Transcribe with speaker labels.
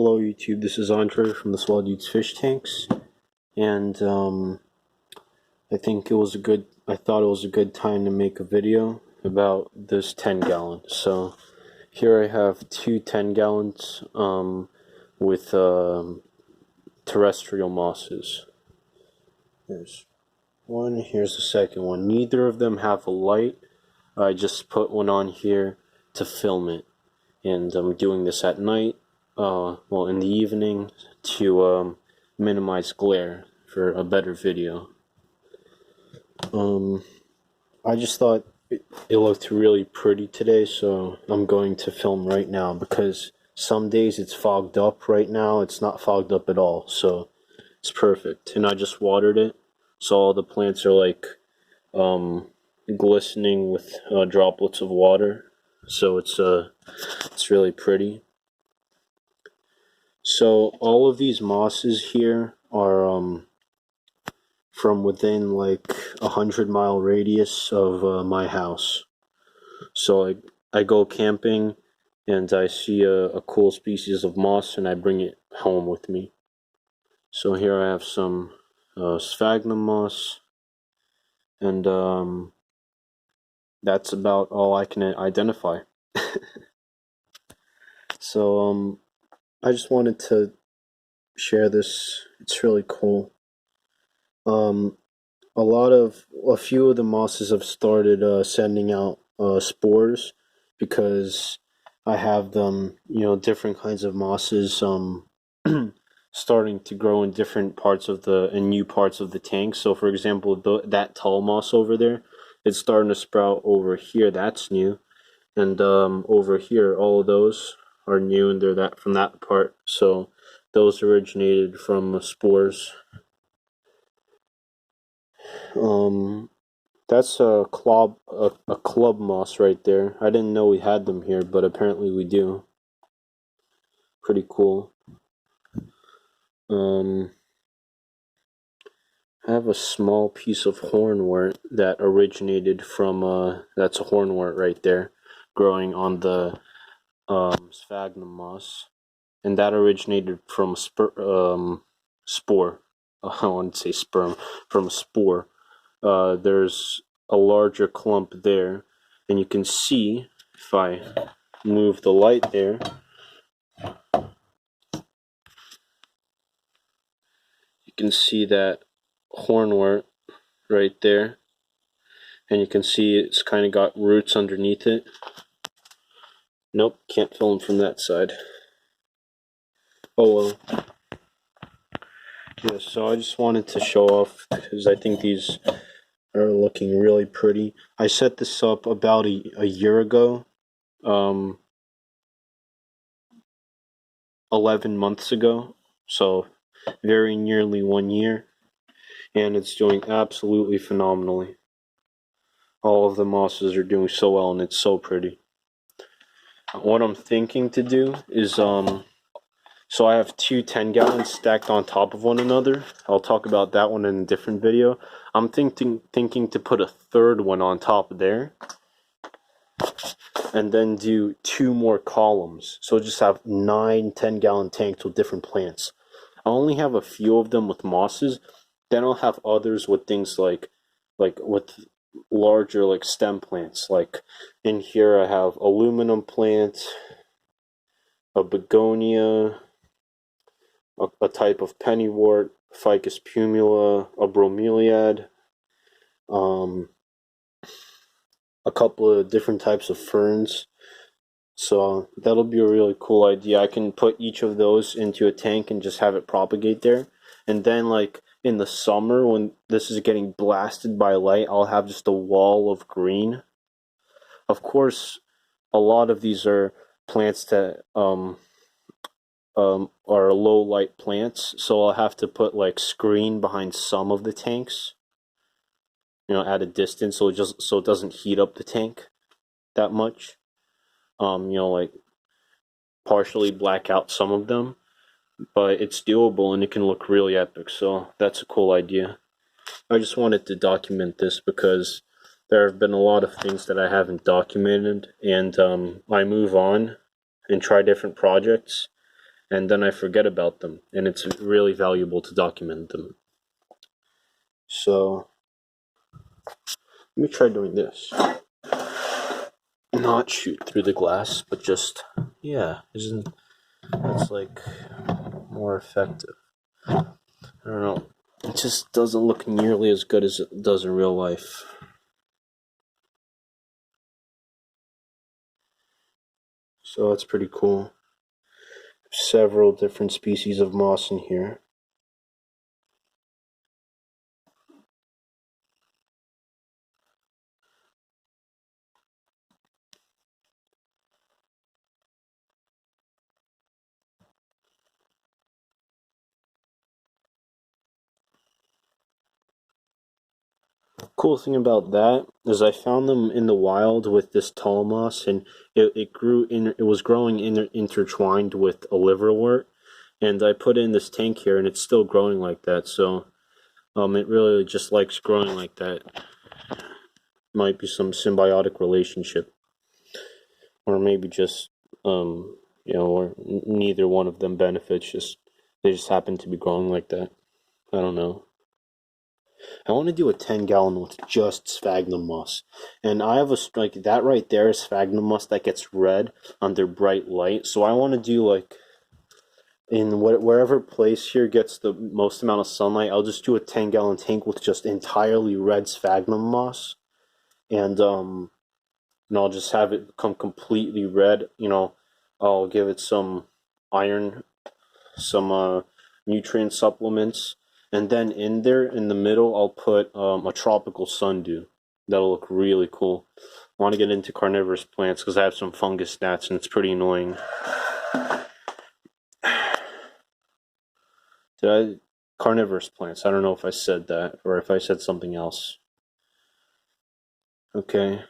Speaker 1: Hello YouTube, this is Andre from the Swell Dudes Fish Tanks, and I thought it was a good time to make a video about this 10 gallon. So here I have two 10 gallons with terrestrial mosses. There's one, here's the second one. Neither of them have a light. I just put one on here to film it, and I'm doing this at night. Well, in the evening to minimize glare for a better video. I just thought it looked really pretty today, so I'm going to film right now because some days it's fogged up. Right now it's not fogged up at all, so it's perfect. And I just watered it, so all the plants are like glistening with droplets of water, so it's really pretty. So all of these mosses here are from within like 100-mile radius of my house. So I go camping and I see a cool species of moss and I bring it home with me. So here I have some sphagnum moss, and that's about all I can identify. So I just wanted to share this. It's really cool. A few of the mosses have started sending out spores because I have them, different kinds of mosses starting to grow in different parts of new parts of the tank. So for example, that tall moss over there, it's starting to sprout over here. That's new. And over here, all of those are new, and they're from that part. So those originated from spores. That's a club moss right there. I didn't know we had them here, but apparently we do. Pretty cool. I have a small piece of hornwort that originated from that's a hornwort right there, growing on the sphagnum moss, and that originated from spore. I want to say sperm, from a spore. There's a larger clump there, and you can see if I move the light there, you can see that hornwort right there, and you can see it's kind of got roots underneath it. Nope, can't film from that side. Oh well. Yeah, so I just wanted to show off because I think these are looking really pretty. I set this up about a year ago, 11 months ago, so very nearly 1 year, and it's doing absolutely phenomenally. All of the mosses are doing so well, and it's so pretty. What I'm thinking to do is, so I have two 10 gallons stacked on top of one another. I'll talk about that one in a different video. I'm thinking to put a third one on top there, and then do two more columns. So just have 9 10-gallon tanks with different plants. I only have a few of them with mosses. Then I'll have others with things like with larger like stem plants. Like in here I have aluminum plant, a begonia, a type of pennywort, Ficus pumila, a bromeliad, a couple of different types of ferns. So that'll be a really cool idea. I can put each of those into a tank and just have it propagate there. And then like in the summer when this is getting blasted by light, I'll have just a wall of green. Of course, a lot of these are plants that are low light plants, so I'll have to put like screen behind some of the tanks, at a distance, so it doesn't heat up the tank that much. Like partially black out some of them, but it's doable and it can look really epic. So that's a cool idea. I just wanted to document this because there have been a lot of things that I haven't documented, and I move on and try different projects. and then I forget about them, and it's really valuable to document them. So let me try doing this. Not shoot through the glass, but just, yeah, isn't that's like more effective? I don't know. It just doesn't look nearly as good as it does in real life. So that's pretty cool. Several different species of moss in here. Cool thing about that is I found them in the wild with this tall moss, and it was growing intertwined with a liverwort, and I put it in this tank here, and it's still growing like that. So it really just likes growing like that. Might be some symbiotic relationship, or maybe just or neither one of them benefits. Just they just happen to be growing like that. I don't know. I want to do a 10-gallon with just sphagnum moss. And I have like that right there is sphagnum moss that gets red under bright light. So I want to do like in wherever place here gets the most amount of sunlight, I'll just do a 10-gallon tank with just entirely red sphagnum moss. And I'll just have it become completely red. I'll give it some iron, some nutrient supplements, and then in there in the middle I'll put a tropical sundew. That'll look really cool. I want to get into carnivorous plants because I have some fungus gnats and it's pretty annoying. Carnivorous plants? I don't know if I said that or if I said something else. Okay.